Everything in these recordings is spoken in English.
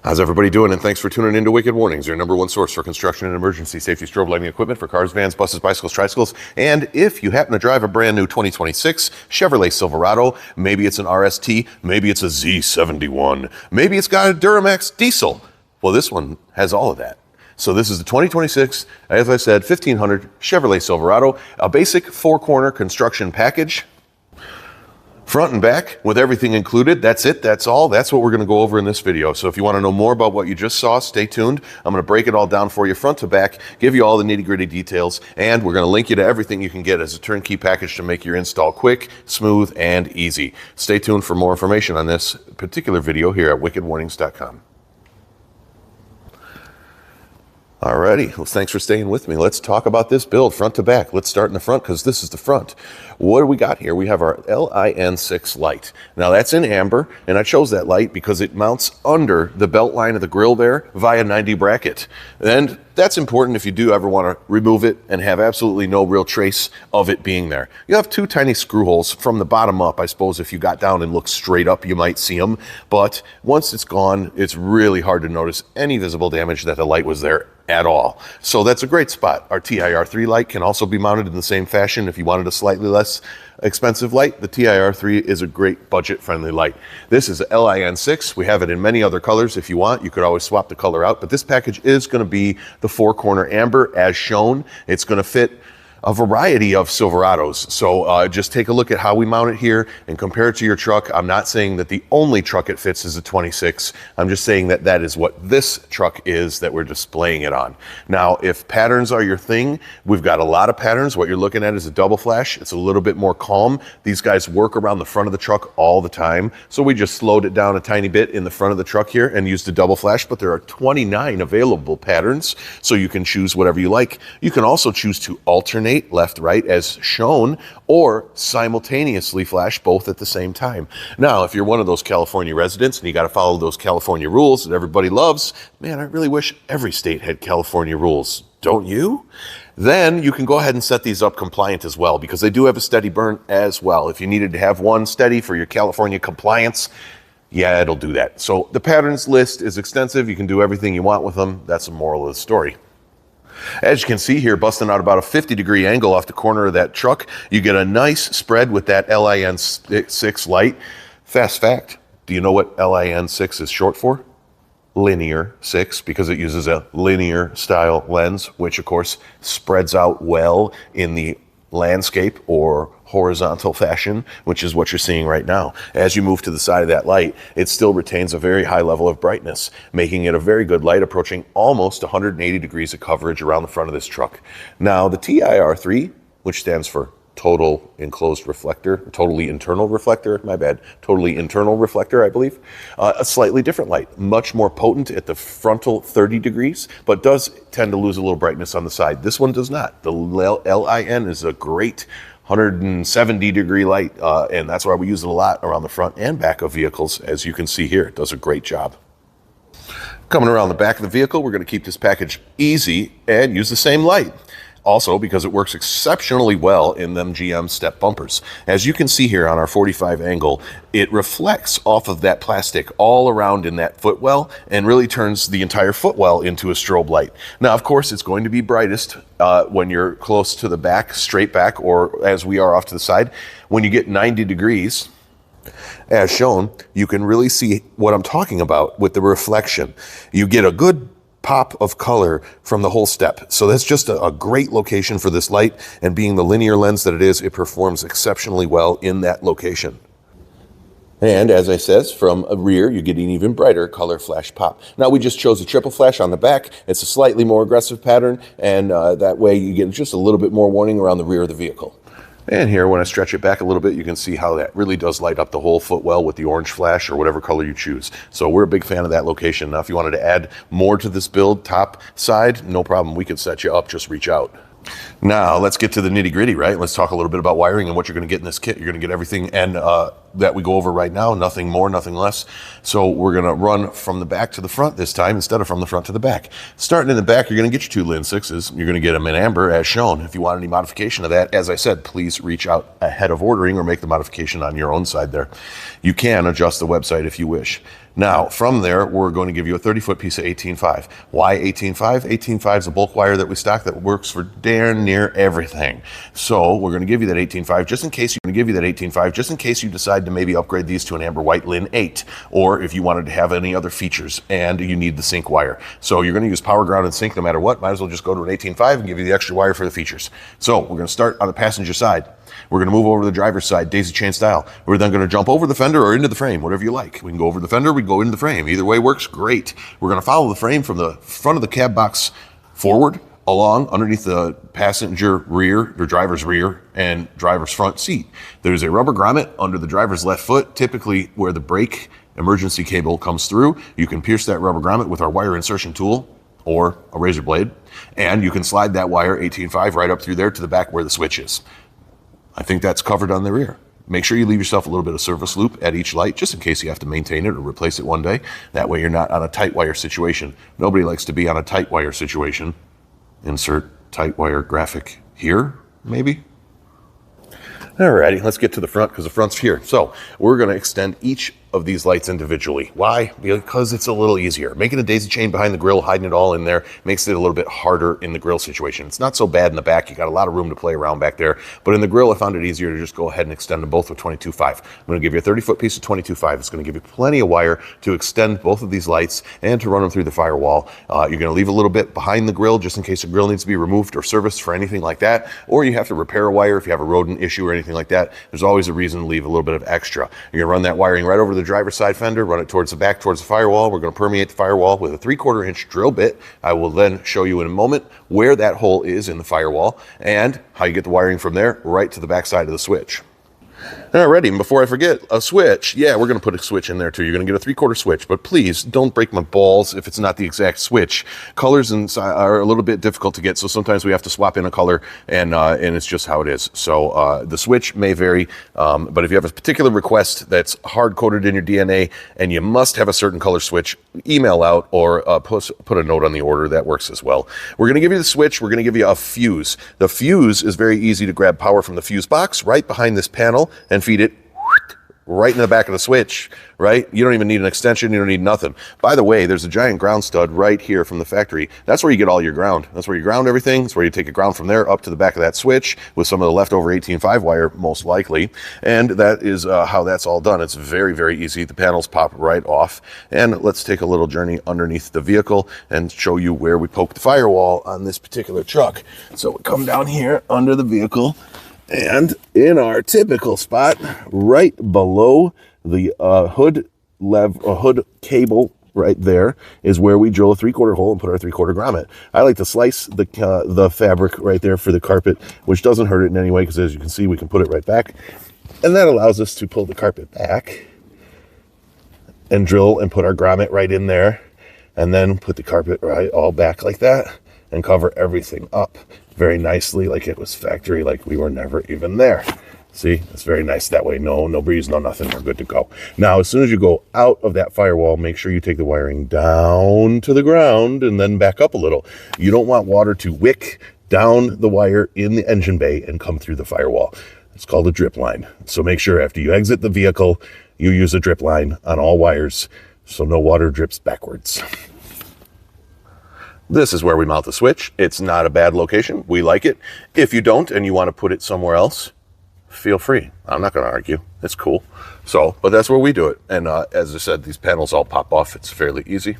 How's everybody doing? And thanks for tuning into Wicked Warnings, your #1 source for construction and emergency safety strobe lighting equipment for cars, vans, buses, bicycles, tricycles. And if you happen to drive a brand new 2026 Chevrolet Silverado, maybe it's an RST, maybe it's a Z71, maybe it's got a Duramax diesel. Well, this one has all of that. So this is the 2026, as I said, 1500 Chevrolet Silverado, a basic 4-corner construction package. Front and back with everything included. That's it. That's all. That's what we're going to go over in this video. So if you want to know more about what you just saw, stay tuned. I'm going to break it all down for you front to back, give you all the nitty-gritty details, and we're going to link you to everything you can get as a turnkey package to make your install quick, smooth, and easy. Stay tuned for more information on this particular video here at wickedwarnings.com. Alrighty, well, thanks for staying with me. Let's talk about this build front to back. Let's start in the front because this is the front. What do we got here? We have our LIN6 light. Now that's in amber, and I chose that light because it mounts under the belt line of the grill there via 90 bracket. And that's important if you do ever want to remove it and have absolutely no real trace of it being there. You have 2 tiny screw holes from the bottom up. I suppose if you got down and looked straight up, you might see them. But once it's gone, it's really hard to notice any visible damage that the light was there at all. So that's a great spot. Our TIR3 light can also be mounted in the same fashion. If you wanted a slightly less expensive light, the TIR3 is a great budget-friendly light. This is a LIN6. We have it in many other colors. If you want, you could always swap the color out, but this package is going to be the 4-corner amber as shown. It's going to fit a variety of Silverados. So just take a look at how we mount it here and compare it to your truck. I'm not saying that the only truck it fits is a 26. I'm just saying that that is what this truck is that we're displaying it on. Now, if patterns are your thing, we've got a lot of patterns. What you're looking at is a double flash. It's a little bit more calm. These guys work around the front of the truck all the time. So we just slowed it down a tiny bit in the front of the truck here and used a double flash, but there are 29 available patterns. So you can choose whatever you like. You can also choose to alternate left, right, as shown, or simultaneously flash both at the same time. Now, if you're one of those California residents and you got to follow those California rules that everybody loves, man, I really wish every state had California rules, don't you? Then you can go ahead and set these up compliant as well, because they do have a steady burn as well. If you needed to have one steady for your California compliance, yeah, it'll do that. So the patterns list is extensive. You can do everything you want with them. That's the moral of the story. As you can see here, busting out about a 50-degree angle off the corner of that truck, you get a nice spread with that LIN6 light. Fast fact, do you know what LIN6 is short for? Linear 6, because it uses a linear style lens, which of course spreads out well in the landscape or horizontal fashion, which is what you're seeing right now. As you move to the side of that light, it still retains a very high level of brightness, making it a very good light, approaching almost 180 degrees of coverage around the front of this truck. Now, the TIR3, which stands for total enclosed reflector, totally internal reflector, my bad, totally internal reflector, I believe. A slightly different light, much more potent at the frontal 30 degrees, but does tend to lose a little brightness on the side. This one does not. The LIN is a great 170-degree light, and that's why we use it a lot around the front and back of vehicles, as you can see here. It does a great job. Coming around the back of the vehicle, we're going to keep this package easy and use the same light. Also, because it works exceptionally well in them GM step bumpers. As you can see here on our 45 angle, it reflects off of that plastic all around in that footwell and really turns the entire footwell into a strobe light. Now, of course, it's going to be brightest when you're close to the back, straight back, or as we are off to the side. When you get 90 degrees, as shown, you can really see what I'm talking about with the reflection. You get a good pop of color from the whole step. So that's just a great location for this light, and being the linear lens that it is, it performs exceptionally well in that location. And as I says, from a rear, you get an even brighter color flash pop. Now we just chose a triple flash on the back. It's a slightly more aggressive pattern, and that way you get just a little bit more warning around the rear of the vehicle. And here, when I stretch it back a little bit, you can see how that really does light up the whole footwell with the orange flash or whatever color you choose. So we're a big fan of that location. Now, if you wanted to add more to this build, top side, no problem. We could set you up. Just reach out. Now, let's get to the nitty-gritty, right? Let's talk a little bit about wiring and what you're going to get in this kit. You're going to get everything and that we go over right now, nothing more, nothing less. So we're going to run from the back to the front this time instead of from the front to the back. Starting in the back, you're going to get your 2 LIN6s. You're going to get them in amber as shown. If you want any modification of that, as I said, please reach out ahead of ordering or make the modification on your own side there. You can adjust the website if you wish. Now, from there, we're going to give you a 30-foot piece of 18.5. Why 18.5? 18.5 is a bulk wire that we stock that works for darn near everything. So we're going to give you that 18.5 just in case you decide to maybe upgrade these to an amber white Lin 8, or if you wanted to have any other features and you need the sync wire. So you're going to use power, ground, and sync no matter what. Might as well just go to an 18.5 and give you the extra wire for the features. So we're going to start on the passenger side. We're going to move over to the driver's side, daisy chain style. We're then going to jump over the fender or into the frame, whatever you like. We can go over the fender, we can go into the frame. Either way works great. We're going to follow the frame from the front of the cab box forward, along, underneath the passenger rear, or driver's rear, and driver's front seat. There's a rubber grommet under the driver's left foot, typically where the brake emergency cable comes through. You can pierce that rubber grommet with our wire insertion tool or a razor blade, and you can slide that wire 18.5 right up through there to the back where the switch is. I think that's covered on the rear. Make sure you leave yourself a little bit of service loop at each light, just in case you have to maintain it or replace it one day. That way you're not on a tight wire situation. Nobody likes to be on a tight wire situation. Insert tight wire graphic here, maybe. Alrighty, let's get to the front because the front's here. So we're going to extend each of these lights individually. Why? Because it's a little easier. Making a daisy chain behind the grill, hiding it all in there, makes it a little bit harder in the grill situation. It's not so bad in the back. You got a lot of room to play around back there. But in the grill, I found it easier to just go ahead and extend them both with 22.5. I'm going to give you a 30-foot piece of 22.5. It's going to give you plenty of wire to extend both of these lights and to run them through the firewall. You're going to leave a little bit behind the grill just in case the grill needs to be removed or serviced for anything like that. Or you have to repair a wire if you have a rodent issue or anything like that. There's always a reason to leave a little bit of extra. You're going to run that wiring right over the driver's side fender, run it towards the back, towards the firewall. We're going to permeate the firewall with a 3/4 inch drill bit. I will then show you in a moment where that hole is in the firewall and how you get the wiring from there right to the back side of the switch. Alrighty, and before I forget, a switch. Yeah, we're going to put a switch in there too. You're going to get a 3/4 switch, but please don't break my balls if it's not the exact switch. Colors are a little bit difficult to get, so sometimes we have to swap in a color, and it's just how it is. So the switch may vary, but if you have a particular request that's hard-coded in your DNA and you must have a certain color switch, email out or put a note on the order. That works as well. We're going to give you the switch. We're going to give you a fuse. The fuse is very easy to grab power from the fuse box right behind this panel and feed it right in the back of the switch, right? You don't even need an extension. You don't need nothing. By the way, there's a giant ground stud right here from the factory. That's where you get all your ground. That's where you ground everything. That's where you take a ground from there up to the back of that switch with some of the leftover 18.5 wire, most likely. And that is how that's all done. It's very, very easy. The panels pop right off. And let's take a little journey underneath the vehicle and show you where we poke the firewall on this particular truck. So we come down here under the vehicle, and in our typical spot, right below the hood cable, right there is where we drill a 3/4 hole and put our 3/4 grommet. I like to slice the fabric right there for the carpet, which doesn't hurt it in any way because, as you can see, we can put it right back, and that allows us to pull the carpet back and drill and put our grommet right in there, and then put the carpet right all back like that and cover everything up very nicely, like it was factory, like we were never even there. See, it's very nice that way. No breeze, no nothing. We're good to go. Now, as soon as you go out of that firewall, make sure you take the wiring down to the ground and then back up a little. You don't want water to wick down the wire in the engine bay and come through the firewall. It's called a drip line. So make sure after you exit the vehicle, you use a drip line on all wires so no water drips backwards. This is where we mount the switch. It's not a bad location. We like it. If you don't and you want to put it somewhere else, feel free. I'm not going to argue. It's cool. But that's where we do it. And as I said, these panels all pop off. It's fairly easy.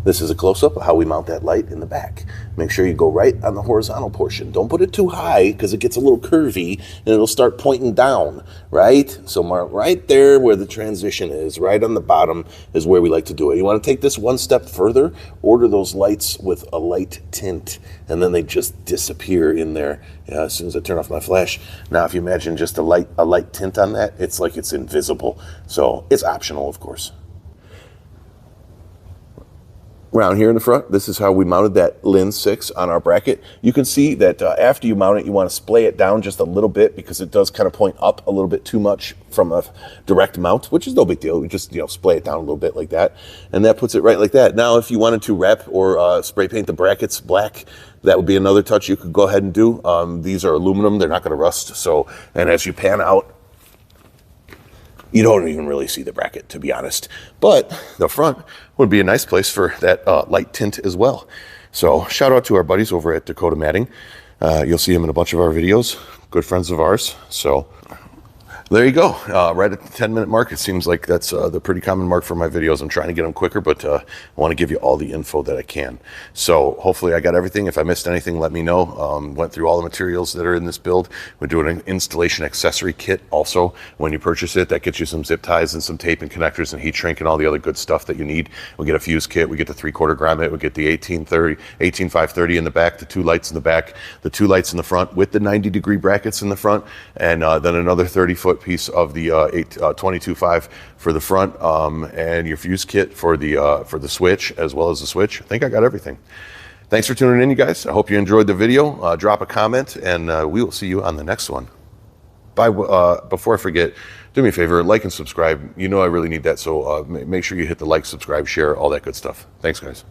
This is a close-up of how we mount that light in the back. Make sure you go right on the horizontal portion. Don't put it too high because it gets a little curvy and it'll start pointing down, right? So mark right there where the transition is, right on the bottom is where we like to do it. You want to take this one step further, order those lights with a light tint, and then they just disappear in there as soon as I turn off my flash. Now, if you imagine just a light tint on that, it's like it's invisible. So it's optional, of course. Around here in the front, this is how we mounted that Lin 6 on our bracket. You can see that after you mount it, you want to splay it down just a little bit because it does kind of point up a little bit too much from a direct mount, which is no big deal. We just splay it down a little bit like that, and that puts it right like that. Now, if you wanted to wrap or spray paint the brackets black, that would be another touch you could go ahead and do. These are aluminum; they're not going to rust. So, and as you pan out, you don't even really see the bracket, to be honest. But the front would be a nice place for that light tint as well. So shout out to our buddies over at Dakota Matting. You'll see them in a bunch of our videos, good friends of ours. So there you go, right at the 10-minute mark. It seems like that's the pretty common mark for my videos. I'm trying to get them quicker, but I want to give you all the info that I can. So hopefully I got everything. If I missed anything, let me know. Went through all the materials that are in this build. We're doing an installation accessory kit also. When you purchase it, that gets you some zip ties and some tape and connectors and heat shrink and all the other good stuff that you need. We get a fuse kit, we get the 3/4 grommet, we get the 18530 in the back, the 2 lights in the back, the 2 lights in the front with the 90-degree brackets in the front, and then another 30-foot piece of the 22.5 for the front, and your fuse kit for the switch as well as the switch. I think I got everything. Thanks for tuning in, you guys. I hope you enjoyed the video. Drop a comment, and we will see you on the next one. Bye. Before I forget, do me a favor, like and subscribe. You know I really need that, so make sure you hit the like, subscribe, share, all that good stuff. Thanks, guys.